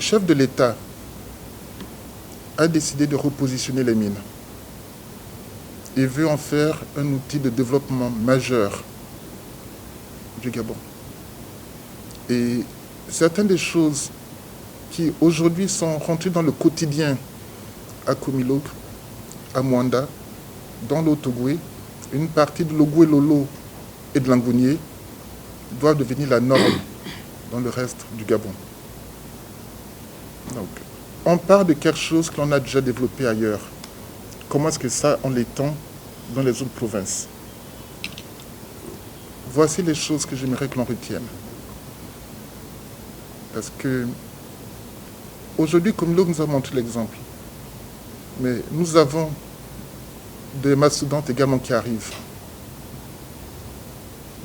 chef de l'État a décidé de repositionner les mines et veut en faire un outil de développement majeur du Gabon. Et certaines des choses qui aujourd'hui sont rentrées dans le quotidien à Komilog, à Mwanda, dans l'Otogoué, une partie de l'Ogoué Lolo et de l'Angounié doivent devenir la norme dans le reste du Gabon. Donc, on part de quelque chose que l'on a déjà développé ailleurs. Comment est-ce que ça, on l'étend dans les autres provinces? Voici les choses que j'aimerais que l'on retienne. Parce que aujourd'hui, comme l'autre nous a montré l'exemple, mais nous avons des mastodontes également qui arrivent.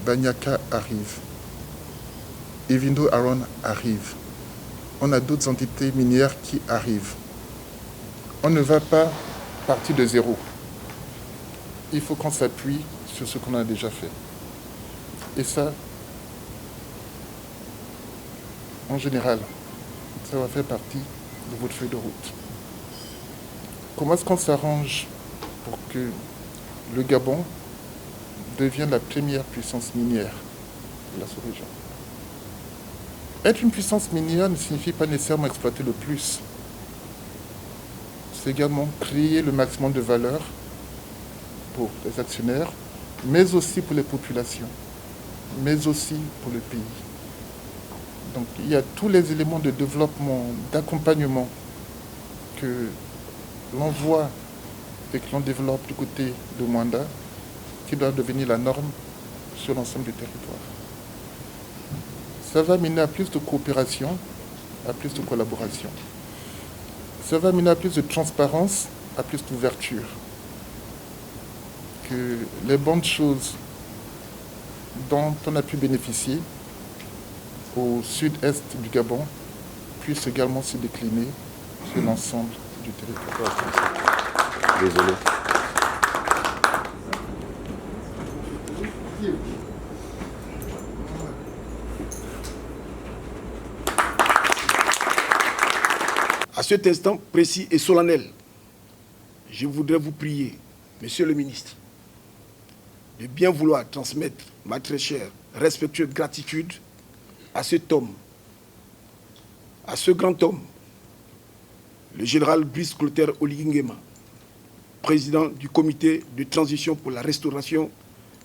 Banyaka arrive. Evindo Aron arrive. On a d'autres entités minières qui arrivent. On ne va pas partir de zéro. Il faut qu'on s'appuie sur ce qu'on a déjà fait. Et ça, en général, ça va faire partie de votre feuille de route. Comment est-ce qu'on s'arrange pour que le Gabon devienne la première puissance minière de la sous-région? Être une puissance minière ne signifie pas nécessairement exploiter le plus. C'est également créer le maximum de valeur pour les actionnaires, mais aussi pour les populations, mais aussi pour le pays. Donc il y a tous les éléments de développement, d'accompagnement que l'on voit et que l'on développe du côté de Mwanda qui doivent devenir la norme sur l'ensemble du territoire. Ça va mener à plus de coopération, à plus de collaboration. Ça va mener à plus de transparence, à plus d'ouverture. Que les bonnes choses dont on a pu bénéficier au sud-est du Gabon puissent également se décliner sur l'ensemble du territoire. Désolé. À cet instant précis et solennel, je voudrais vous prier, Monsieur le ministre, de bien vouloir transmettre ma très chère, respectueuse gratitude à cet homme, à ce grand homme, le général Brice Clotaire Oligui Nguema, président du comité de transition pour la restauration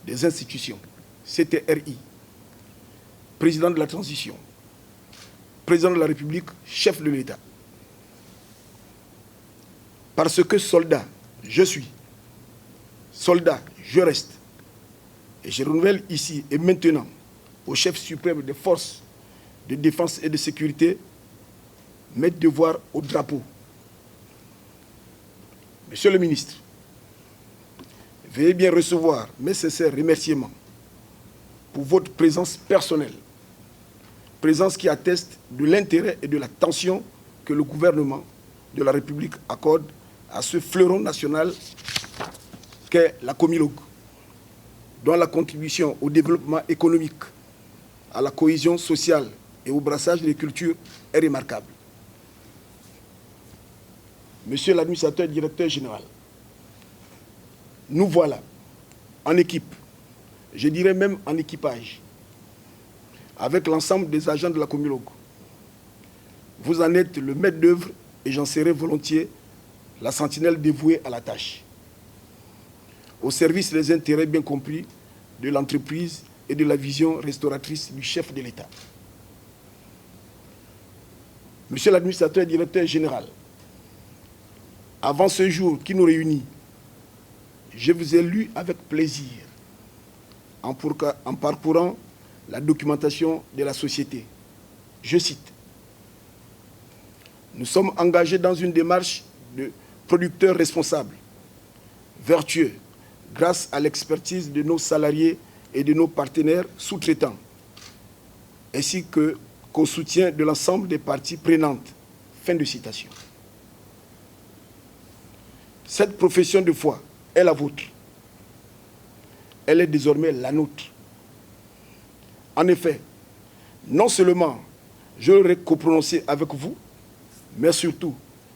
des institutions, CTRI, président de la transition, président de la République, chef de l'État. Parce que soldat, je suis. Soldat, je reste. Et je renouvelle ici et maintenant au chef suprême des forces de défense et de sécurité mes devoirs au drapeau. Monsieur le ministre, veuillez bien recevoir mes sincères remerciements pour votre présence personnelle. Présence qui atteste de l'intérêt et de l'attention que le gouvernement de la République accorde à ce fleuron national qu'est la Komilog, dont la contribution au développement économique, à la cohésion sociale et au brassage des cultures est remarquable. Monsieur l'administrateur directeur général, nous voilà en équipe, je dirais même en équipage, avec l'ensemble des agents de la Komilog. Vous en êtes le maître d'œuvre et j'en serai volontiers la sentinelle dévouée à la tâche, au service des intérêts bien compris de l'entreprise et de la vision restauratrice du chef de l'État. Monsieur l'administrateur directeur général, avant ce jour qui nous réunit, je vous ai lu avec plaisir en parcourant la documentation de la société. Je cite: « Nous sommes engagés dans une démarche de producteurs responsables, vertueux, grâce à l'expertise de nos salariés et de nos partenaires sous-traitants, ainsi qu'au soutien de l'ensemble des parties prenantes. » Fin de citation. Cette profession de foi est la vôtre. Elle est désormais la nôtre. En effet, non seulement je l'aurais coprononcé avec vous, Mais surtout,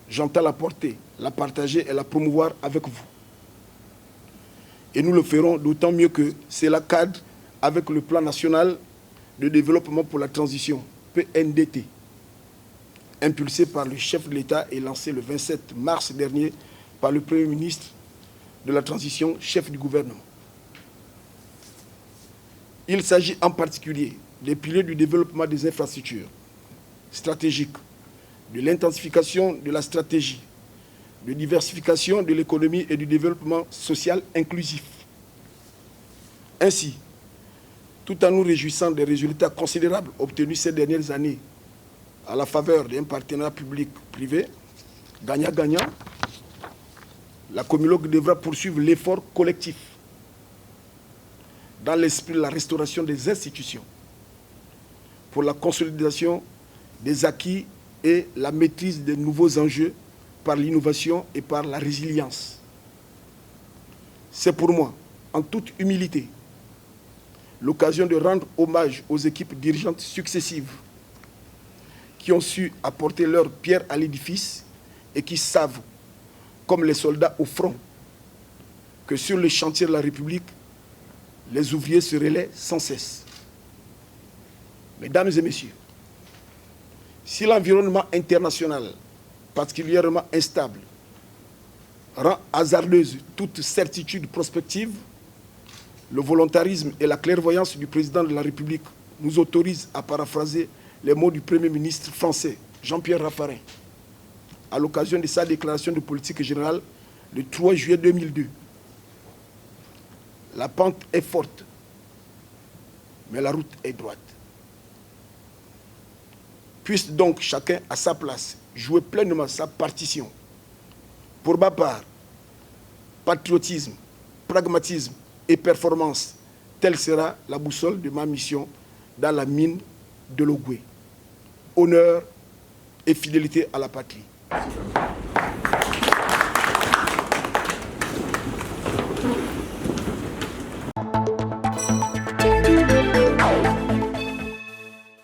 j'entends la porter, la partager et la promouvoir avec vous. Et nous le ferons d'autant mieux que c'est la cadre avec le plan national de développement pour la transition, PNDT, impulsé par le chef de l'État et lancé le 27 mars dernier par le Premier ministre de la transition, chef du gouvernement. Il s'agit en particulier des piliers du développement des infrastructures stratégiques, de l'intensification de la stratégie, de diversification de l'économie et du développement social inclusif. Ainsi, tout en nous réjouissant des résultats considérables obtenus ces dernières années à la faveur d'un partenariat public-privé, gagnant-gagnant, la Comilogue devra poursuivre l'effort collectif dans l'esprit de la restauration des institutions pour la consolidation des acquis et la maîtrise des nouveaux enjeux par l'innovation et par la résilience. C'est pour moi, en toute humilité, l'occasion de rendre hommage aux équipes dirigeantes successives qui ont su apporter leur pierre à l'édifice et qui savent, comme les soldats au front, que sur le chantier de la République, les ouvriers se relaient sans cesse. Mesdames et messieurs, si l'environnement international, particulièrement instable, rend hasardeuse toute certitude prospective, le volontarisme et la clairvoyance du président de la République nous autorisent à paraphraser les mots du Premier ministre français, Jean-Pierre Raffarin, à l'occasion de sa déclaration de politique générale le 3 juillet 2002. La pente est forte, mais la route est droite. Puisse donc chacun à sa place jouer pleinement sa partition. Pour ma part, patriotisme, pragmatisme et performance, telle sera la boussole de ma mission dans la mine de l'Ogooué. Honneur et fidélité à la patrie.